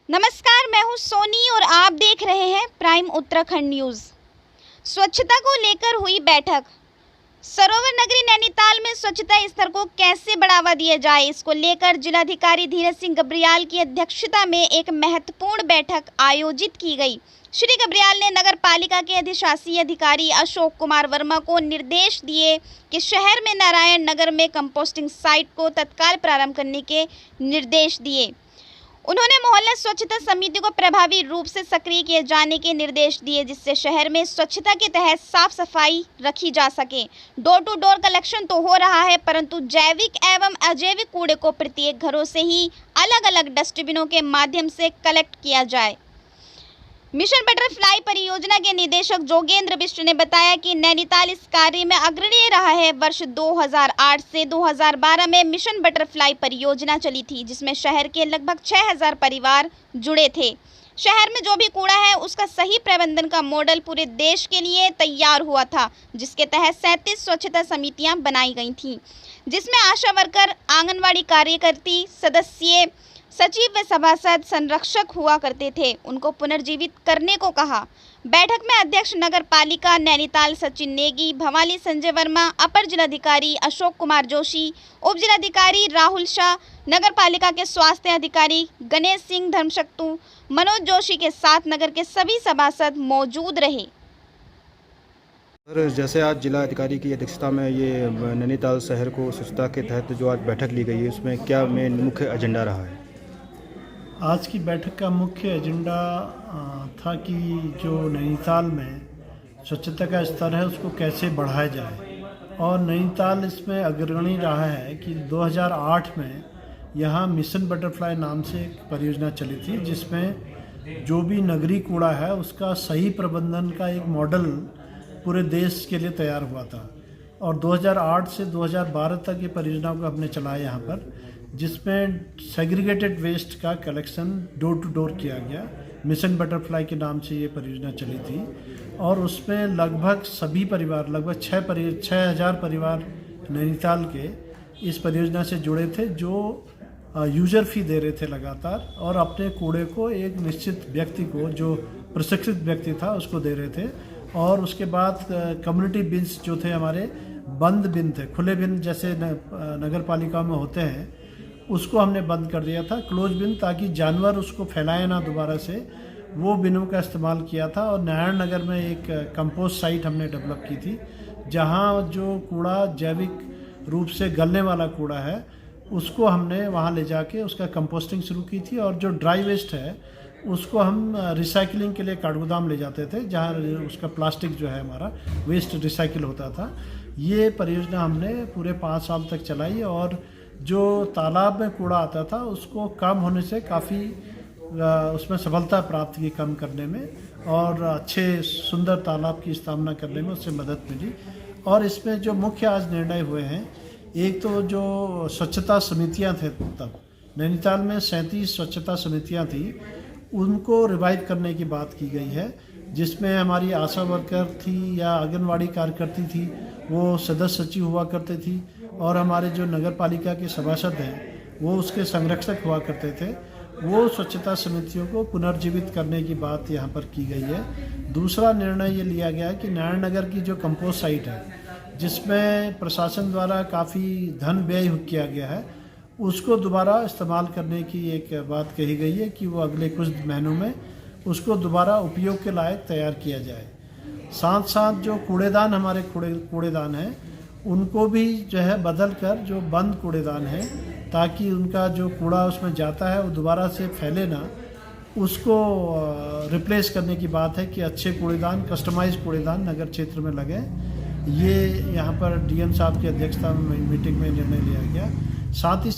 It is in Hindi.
नमस्कार, मैं हूं सोनी और आप देख रहे हैं प्राइम उत्तराखंड न्यूज। स्वच्छता को लेकर हुई बैठक। सरोवर नगरी नैनीताल में स्वच्छता स्तर को कैसे बढ़ावा दिया जाए, इसको लेकर जिलाधिकारी धीरज सिंह गब्रियाल की अध्यक्षता में एक महत्वपूर्ण बैठक आयोजित की गई। श्री गब्रियाल ने नगर पालिका के अधिशासी अधिकारी अशोक कुमार वर्मा को निर्देश दिए कि शहर में नारायण नगर में कंपोस्टिंग साइट को तत्काल प्रारंभ करने के निर्देश दिए। उन्होंने मोहल्ला स्वच्छता समिति को प्रभावी रूप से सक्रिय किए जाने के निर्देश दिए, जिससे शहर में स्वच्छता के तहत साफ सफाई रखी जा सके। डोर टू डोर कलेक्शन तो हो रहा है, परंतु जैविक एवं अजैविक कूड़े को प्रत्येक घरों से ही अलग अलग डस्टबिनों के माध्यम से कलेक्ट किया जाए। मिशन बटरफ्लाई परियोजना के निदेशक जोगेंद्र बिष्ट ने बताया कि नैनीताल इस कार्य में अग्रणी रहा है। वर्ष 2008 से 2012 में मिशन बटरफ्लाई परियोजना चली थी, जिसमें शहर के लगभग 6000 परिवार जुड़े थे। शहर में जो भी कूड़ा है उसका सही प्रबंधन का मॉडल पूरे देश के लिए तैयार हुआ था, जिसके तहत 37 स्वच्छता समितियां बनाई गई थीं, जिसमें आशा वर्कर, आंगनवाड़ी कार्यकर्ती, सदस्य, सचिव व सभासद संरक्षक हुआ करते थे। उनको पुनर्जीवित करने को कहा। बैठक में अध्यक्ष नगर पालिका नैनीताल सचिन नेगी, भवाली संजय वर्मा, अपर जिलाधिकारी अशोक कुमार जोशी, उप जिलाधिकारी राहुल शाह, नगर पालिका के स्वास्थ्य अधिकारी गणेश सिंह धर्मशक्तू, मनोज जोशी के साथ नगर के सभी सभासद मौजूद रहे। सर, जैसे आज जिला अधिकारी की अध्यक्षता में ये नैनीताल शहर को स्वच्छता के तहत जो आज बैठक ली गई है, उसमें क्या मेन मुख्य एजेंडा रहा है? आज की बैठक का मुख्य एजेंडा था कि जो नैनीताल में स्वच्छता का स्तर है उसको कैसे बढ़ाया जाए, और नैनीताल इसमें अग्रणी रहा है कि 2008 में यहाँ मिशन बटरफ्लाई नाम से एक परियोजना चली थी, जिसमें जो भी नगरीय कूड़ा है उसका सही प्रबंधन का एक मॉडल पूरे देश के लिए तैयार हुआ था। और 2008 से 2012 तक ये परियोजना को हमने चलाया यहाँ पर, जिसमें सेग्रीगेटेड वेस्ट का कलेक्शन डोर टू डोर किया गया। मिशन बटरफ्लाई के नाम से ये परियोजना चली थी, और उसमें लगभग सभी परिवार, लगभग 6000 परिवार नैनीताल के इस परियोजना से जुड़े थे, जो यूजर फी दे रहे थे लगातार, और अपने कूड़े को एक निश्चित व्यक्ति को, जो प्रशिक्षित व्यक्ति था, उसको दे रहे थे। और उसके बाद कम्युनिटी बिन्स जो थे हमारे, बंद बिन थे, खुले बिन जैसे नगर पालिका में होते हैं, उसको हमने बंद कर दिया था, क्लोज बिन, ताकि जानवर उसको फैलाए ना दोबारा से, वो बिनों का इस्तेमाल किया था। और नारायण नगर में एक कंपोस्ट साइट हमने डेवलप की थी, जहाँ जो कूड़ा जैविक रूप से गलने वाला कूड़ा है उसको हमने वहाँ ले जाके उसका कंपोस्टिंग शुरू की थी। और जो ड्राई वेस्ट है उसको हम रिसाइकलिंग के लिए काठगोदाम ले जाते थे, जहाँ उसका प्लास्टिक जो है हमारा वेस्ट रिसाइकिल होता था। ये परियोजना हमने पूरे 5 साल तक चलाई, और जो तालाब में कूड़ा आता था उसको कम होने से काफ़ी उसमें सफलता प्राप्त की कम करने में, और अच्छे सुंदर तालाब की स्थापना करने में उससे मदद मिली। और इसमें जो मुख्य आज निर्णय हुए हैं, एक तो जो स्वच्छता समितियां थे, तब नैनीताल में 37 स्वच्छता समितियां थी, उनको रिवाइव करने की बात की गई है, जिसमें हमारी आशा वर्कर थी या आंगनवाड़ी कार्यकर्ती थी, वो सदस्य सचिव हुआ करते थी, और हमारे जो नगर पालिका के सभासद हैं वो उसके संरक्षक हुआ करते थे। वो स्वच्छता समितियों को पुनर्जीवित करने की बात यहाँ पर की गई है। दूसरा निर्णय ये लिया गया है कि नारायण नगर की जो कंपोस्ट साइट है, जिसमें प्रशासन द्वारा काफ़ी धन व्यय किया गया है, उसको दोबारा इस्तेमाल करने की एक बात कही गई है कि वो अगले कुछ महीनों में उसको दोबारा उपयोग के लायक तैयार किया जाए। साथ साथ जो कूड़ेदान, हमारे कूड़ेदान हैं, उनको भी जो है बदल कर जो बंद कूड़ेदान है, ताकि उनका जो कूड़ा उसमें जाता है वो दोबारा से फैले ना, उसको रिप्लेस करने की बात है कि अच्छे कूड़ेदान, कस्टमाइज कूड़ेदान नगर क्षेत्र में लगे। ये यहाँ पर डीएम साहब की अध्यक्षता में मीटिंग में निर्णय लिया गया। साथ ही